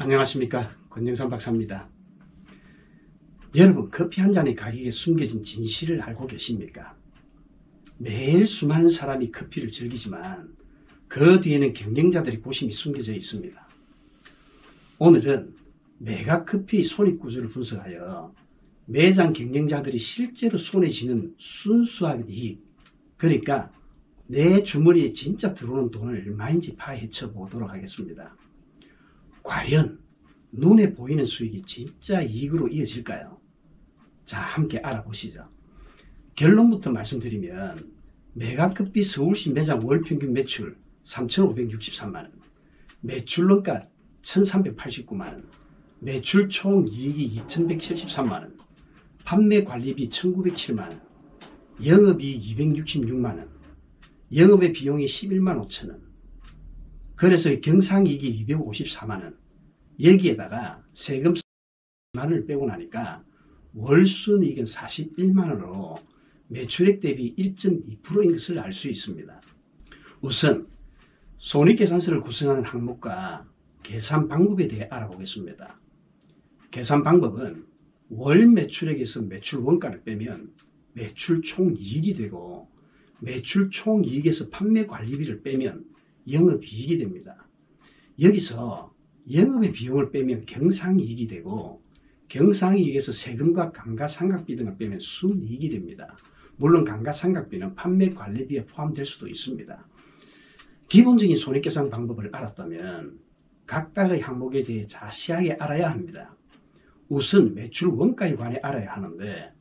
안녕하십니까, 권정삼 박사입니다. 여러분, 커피 한 잔의 가격에 숨겨진 진실을 알고 계십니까? 매일 수많은 사람이 커피를 즐기지만 그 뒤에는 경쟁자들의 고심이 숨겨져 있습니다. 오늘은 메가커피 손익구조를 분석하여 매장 경쟁자들이 실제로 손에 쥐는 순수한 이익, 그러니까 내 주머니에 진짜 들어오는 돈을 얼마인지 파헤쳐 보도록 하겠습니다. 과연 눈에 보이는 수익이 진짜 이익으로 이어질까요? 자, 함께 알아보시죠. 결론부터 말씀드리면 메가커피 서울시 매장 월평균 매출 3,563만원, 매출원가 1,389만원, 매출 총이익이 2,173만원, 판매관리비 1,907만원, 영업이익 266만원, 영업의 비용이 11만 5천원, 그래서 경상이익이 254만원, 여기에다가 세금 4만원을 빼고 나니까 월순이익은 41만원으로 매출액 대비 1.2%인 것을 알 수 있습니다. 우선 손익계산서를 구성하는 항목과 계산 방법에 대해 알아보겠습니다. 계산 방법은 월 매출액에서 매출 원가를 빼면 매출 총이익이 되고, 매출 총이익에서 판매 관리비를 빼면 영업이익이 됩니다. 여기서 영업의 비용을 빼면 경상이익이 되고, 경상이익에서 세금과 감가상각비 등을 빼면 순이익이 됩니다. 물론 감가상각비는 판매관리비에 포함될 수도 있습니다. 기본적인 손익계산 방법을 알았다면 각각의 항목에 대해 자세하게 알아야 합니다. 우선 매출 원가에 관해 알아야 하는데,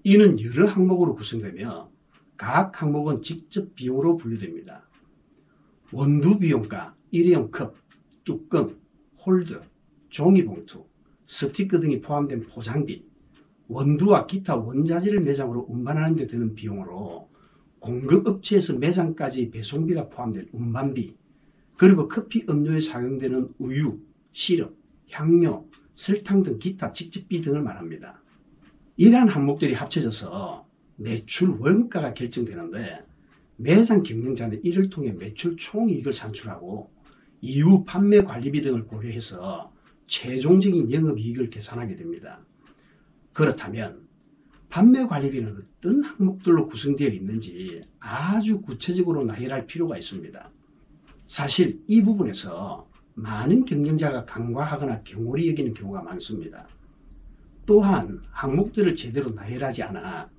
이는 여러 항목으로 구성되며 각 항목은 직접 비용으로 분류됩니다. 원두 비용가, 일회용 컵, 뚜껑, 홀더, 종이봉투, 스티커 등이 포함된 포장비, 원두와 기타 원자재를 매장으로 운반하는 데 드는 비용으로 공급업체에서 매장까지 배송비가 포함된 운반비, 그리고 커피 음료에 사용되는 우유, 시럽, 향료, 설탕 등 기타 직접비 등을 말합니다. 이러한 항목들이 합쳐져서 매출 원가가 결정되는데, 매장 경영자는 이를 통해 매출 총이익을 산출하고 이후 판매 관리비 등을 고려해서 최종적인 영업이익을 계산하게 됩니다. 그렇다면 판매 관리비는 어떤 항목들로 구성되어 있는지 아주 구체적으로 나열할 필요가 있습니다. 사실 이 부분에서 많은 경영자가 간과하거나 경홀히 여기는 경우가 많습니다. 또한 항목들을 제대로 나열하지 않아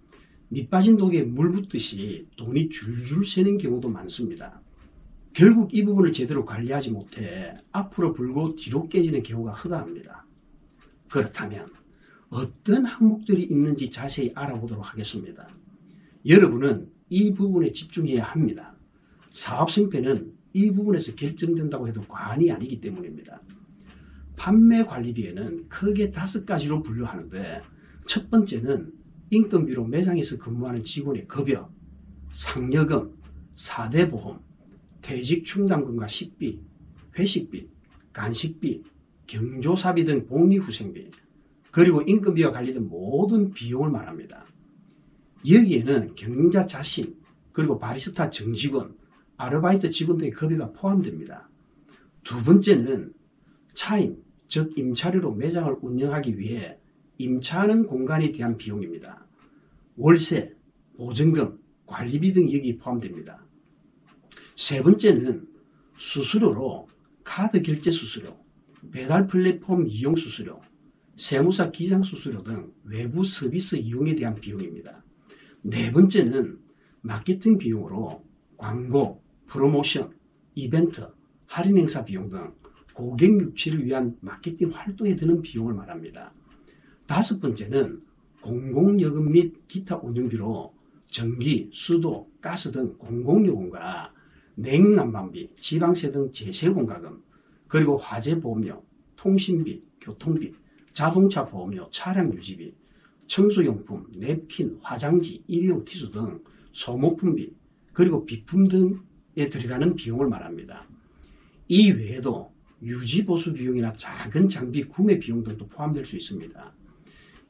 밑빠진 독에 물 붓듯이 돈이 줄줄 새는 경우도 많습니다. 결국 이 부분을 제대로 관리하지 못해 앞으로 불고 뒤로 깨지는 경우가 허다합니다. 그렇다면 어떤 항목들이 있는지 자세히 알아보도록 하겠습니다. 여러분은 이 부분에 집중해야 합니다. 사업 성패는 이 부분에서 결정된다고 해도 과언이 아니기 때문입니다. 판매 관리비에는 크게 5가지로 분류하는데, 첫 번째는 인건비로 매장에서 근무하는 직원의 급여, 상여금, 사대보험, 퇴직 충당금과 식비, 회식비, 간식비, 경조사비 등 복리후생비, 그리고 인건비와 관련된 모든 비용을 말합니다. 여기에는 경영자 자신, 그리고 바리스타 정직원, 아르바이트 직원 등의 급여가 포함됩니다. 두 번째는 차임, 즉 임차료로 매장을 운영하기 위해 임차하는 공간에 대한 비용입니다. 월세, 보증금, 관리비 등이 여기에 포함됩니다. 세 번째는 수수료로 카드 결제 수수료, 배달 플랫폼 이용 수수료, 세무사 기장 수수료 등 외부 서비스 이용에 대한 비용입니다. 네 번째는 마케팅 비용으로 광고, 프로모션, 이벤트, 할인 행사 비용 등 고객 유치를 위한 마케팅 활동에 드는 비용을 말합니다. 다섯 번째는 공공요금 및 기타 운영비로 전기, 수도, 가스 등 공공요금과 냉난방비, 지방세 등 제세공과금, 그리고 화재보험료, 통신비, 교통비, 자동차 보험료, 차량 유지비, 청소용품, 냅킨, 화장지, 일회용 티슈 등 소모품비, 그리고 비품 등에 들어가는 비용을 말합니다. 이 외에도 유지보수 비용이나 작은 장비 구매 비용 등도 포함될 수 있습니다.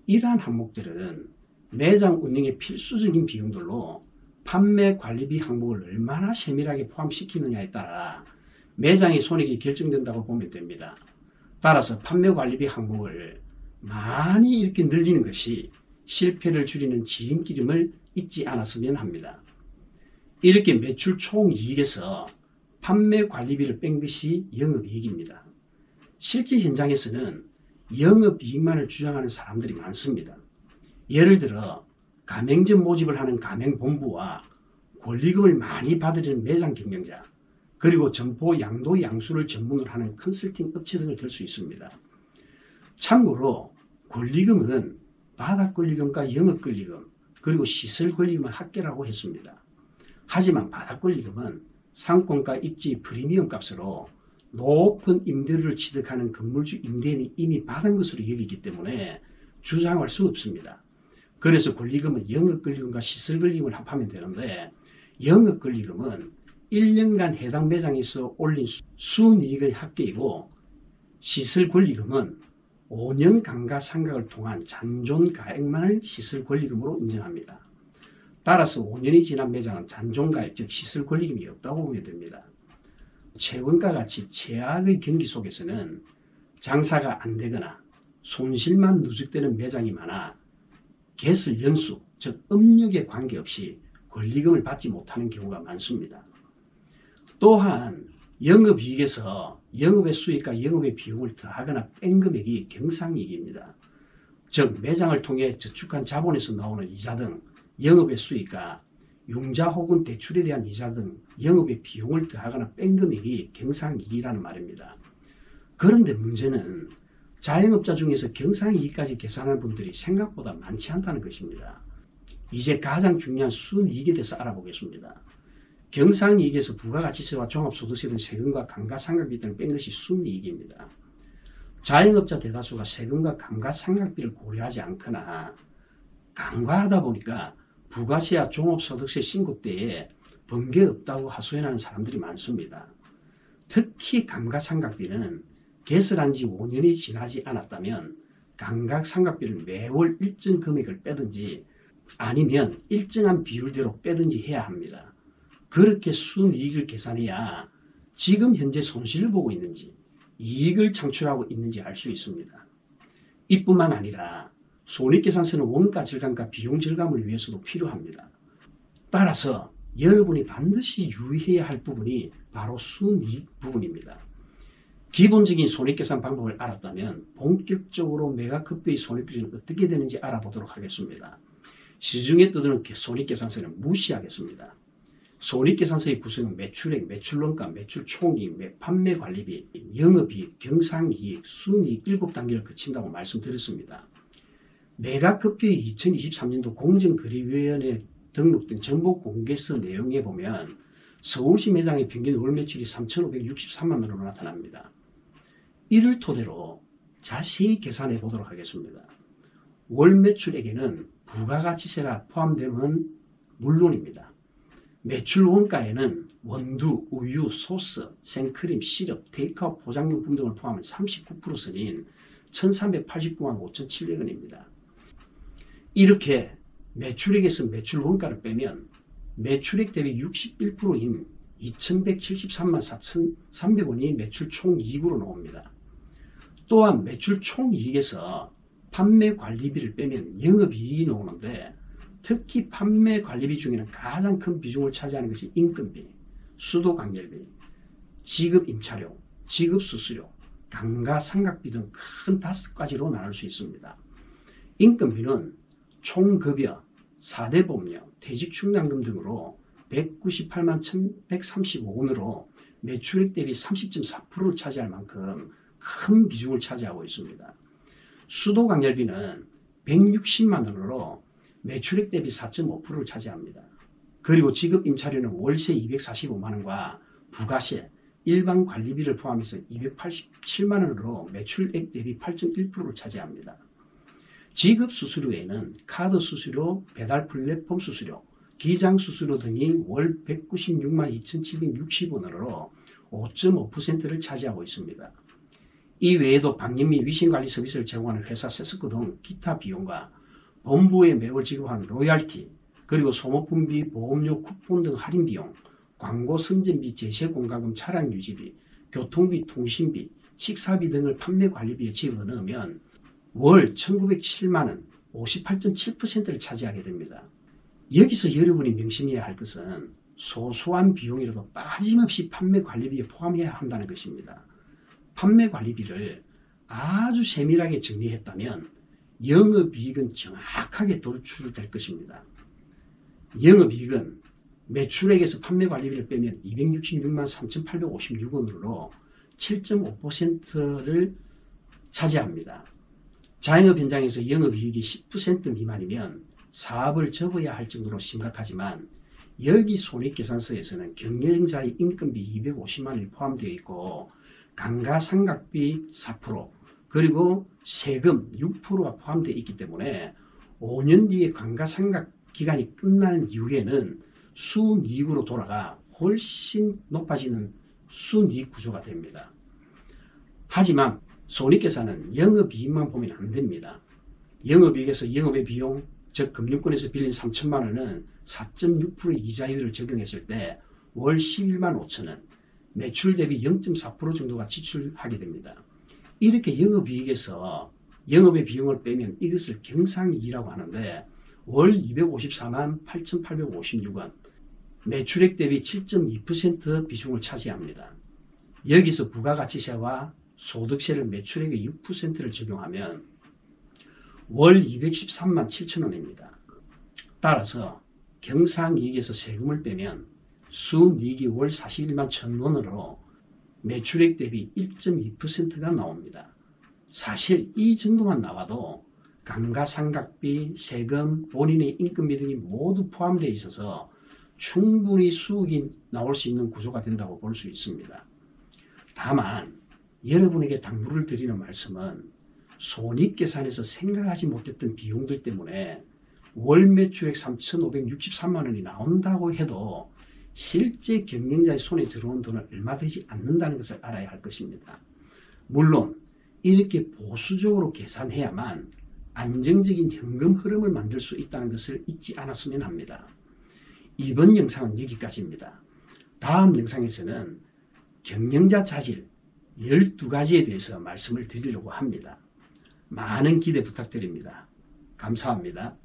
이러한 항목들은 매장 운영의 필수적인 비용들로 판매 관리비 항목을 얼마나 세밀하게 포함시키느냐에 따라 매장의 손익이 결정된다고 보면 됩니다. 따라서 판매관리비 항목을 많이 이렇게 늘리는 것이 실패를 줄이는 지름길임을 잊지 않았으면 합니다. 이렇게 매출 총이익에서 판매관리비를 뺀 것이 영업이익입니다. 실제 현장에서는 영업이익만을 주장하는 사람들이 많습니다. 예를 들어 가맹점 모집을 하는 가맹본부와 권리금을 많이 받으려는 매장 경영자, 그리고 점포 양도 양수를 전문으로 하는 컨설팅 업체 등을 들 수 있습니다. 참고로 권리금은 바닥권리금과 영업권리금, 그리고 시설권리금을 합계라고 했습니다. 하지만 바닥권리금은 상권가 입지 프리미엄 값으로 높은 임대료를 취득하는 건물주 임대인이 이미 받은 것으로 여기기 때문에 주장할 수 없습니다. 그래서 권리금은 영업권리금과 시설권리금을 합하면 되는데, 영업권리금은 1년간 해당 매장에서 올린 순이익의 합계이고, 시설권리금은 5년 감가상각을 통한 잔존가액만을 시설권리금으로 인정합니다. 따라서 5년이 지난 매장은 잔존가액, 즉 시설권리금이 없다고 보면 됩니다. 최근과 같이 최악의 경기 속에서는 장사가 안 되거나 손실만 누적되는 매장이 많아 개설 연수, 즉 업력에 관계없이 권리금을 받지 못하는 경우가 많습니다. 또한 영업이익에서 영업의 수익과 영업의 비용을 더하거나 뺀 금액이 경상이익입니다. 즉 매장을 통해 저축한 자본에서 나오는 이자 등 영업의 수익과 융자 혹은 대출에 대한 이자 등 영업의 비용을 더하거나 뺀 금액이 경상이익이라는 말입니다. 그런데 문제는 자영업자 중에서 경상이익까지 계산하는 분들이 생각보다 많지 않다는 것입니다. 이제 가장 중요한 순이익에 대해서 알아보겠습니다. 경상이익에서 부가가치세와 종합소득세 등 세금과 감가상각비 등을 뺀 것이 순이익입니다. 자영업자 대다수가 세금과 감가상각비를 고려하지 않거나 간과하다 보니까 부가세와 종합소득세 신고 때에 번개 없다고 하소연하는 사람들이 많습니다. 특히 감가상각비는 개설한 지 5년이 지나지 않았다면 감가상각비를 매월 일정 금액을 빼든지 아니면 일정한 비율대로 빼든지 해야 합니다. 그렇게 순이익을 계산해야 지금 현재 손실을 보고 있는지 이익을 창출하고 있는지 알 수 있습니다. 이뿐만 아니라 손익계산서는 원가 절감과 비용 절감을 위해서도 필요합니다. 따라서 여러분이 반드시 유의해야 할 부분이 바로 순이익 부분입니다. 기본적인 손익계산 방법을 알았다면 본격적으로 매각급여의 손익비율은 어떻게 되는지 알아보도록 하겠습니다. 시중에 떠도는 손익계산서는 무시하겠습니다. 손익계산서의 구성은 매출액, 매출원가, 매출총이익, 판매관리비, 영업이익, 경상이익, 순이익 7단계를 거친다고 말씀드렸습니다. 매각급여의 2023년도 공정거래위원회 등록된 정보공개서 내용에 보면 서울시 매장의 평균 월 매출이 3,563만 원으로 나타납니다. 이를 토대로 자세히 계산해 보도록 하겠습니다. 월 매출액에는 부가가치세가 포함되면 물론입니다. 매출 원가에는 원두, 우유, 소스, 생크림, 시럽, 테이크아웃 포장용품 등을 포함한 39% 선인 1,389만 5,700원입니다. 이렇게 매출액에서 매출 원가를 빼면 매출액 대비 61%인 2,173만 4,300원이 매출 총이익으로 나옵니다. 또한 매출 총이익에서 판매관리비를 빼면 영업이익이 나오는데 특히 판매관리비 중에는 가장 큰 비중을 차지하는 것이 인건비, 수도관열비, 지급임차료, 지급수수료, 감가상각비 등 큰 5가지로 나눌 수 있습니다. 인건비는 총급여, 4대 보험료, 퇴직충당금 등으로 198만 1,135원으로 매출액 대비 30.4%를 차지할 만큼 큰 비중을 차지하고 있습니다. 수도관열비는 160만 원으로 매출액 대비 4.5%를 차지합니다. 그리고 지급임차료는 월세 245만 원과 부가세, 일반 관리비를 포함해서 287만 원으로 매출액 대비 8.1%를 차지합니다. 지급 수수료에는 카드 수수료, 배달 플랫폼 수수료, 기장 수수료 등이 월 196만 2,760원으로 5.5%를 차지하고 있습니다. 이 외에도 방역 및 위생관리 서비스를 제공하는 회사 세스코 등 기타 비용과 본부에 매월 지급하는 로열티, 그리고 소모품비, 보험료, 쿠폰 등 할인 비용, 광고 선전비, 제세공과금, 차량 유지비, 교통비, 통신비, 식사비 등을 판매관리비에 집어넣으면 월 1907만원 58.7%를 차지하게 됩니다. 여기서 여러분이 명심해야 할 것은 소소한 비용이라도 빠짐없이 판매관리비에 포함해야 한다는 것입니다. 판매관리비를 아주 세밀하게 정리했다면 영업이익은 정확하게 도출될 것입니다. 영업이익은 매출액에서 판매관리비를 빼면 266만 3,856원으로 7.5%를 차지합니다. 자영업 현장에서 영업이익이 10% 미만이면 사업을 접어야 할 정도로 심각하지만 여기 손익계산서에서는 경영자의 인건비 250만 원이 포함되어 있고 감가상각비 4% 그리고 세금 6%가 포함되어 있기 때문에 5년 뒤에 감가상각 기간이 끝나는 이후에는 순이익으로 돌아가 훨씬 높아지는 순이익 구조가 됩니다. 하지만 손익계산은 영업이익만 보면 안 됩니다. 영업이익에서 영업의 비용, 즉 금융권에서 빌린 3천만 원은 4.6%의 이자율을 적용했을 때 월 11만 5천 원, 매출 대비 0.4% 정도가 지출하게 됩니다. 이렇게 영업이익에서 영업의 비용을 빼면 이것을 경상이익이라고 하는데 월 254만 8,856원, 매출액 대비 7.2% 비중을 차지합니다. 여기서 부가가치세와 소득세를 매출액의 6%를 적용하면 월 213만 7천원입니다. 따라서 경상이익에서 세금을 빼면 순이익이 월 41만 1,000원으로 매출액 대비 1.2%가 나옵니다. 사실 이 정도만 나와도 감가상각비, 세금, 본인의 인건비 등이 모두 포함되어 있어서 충분히 수익이 나올 수 있는 구조가 된다고 볼 수 있습니다. 다만 여러분에게 당부를 드리는 말씀은 손익계산에서 생각하지 못했던 비용들 때문에 월 매출액 3,563만 원이 나온다고 해도 실제 경영자의 손에 들어온 돈은 얼마 되지 않는다는 것을 알아야 할 것입니다. 물론 이렇게 보수적으로 계산해야만 안정적인 현금 흐름을 만들 수 있다는 것을 잊지 않았으면 합니다. 이번 영상은 여기까지입니다. 다음 영상에서는 경영자 자질 12가지에 대해서 말씀을 드리려고 합니다. 많은 기대 부탁드립니다. 감사합니다.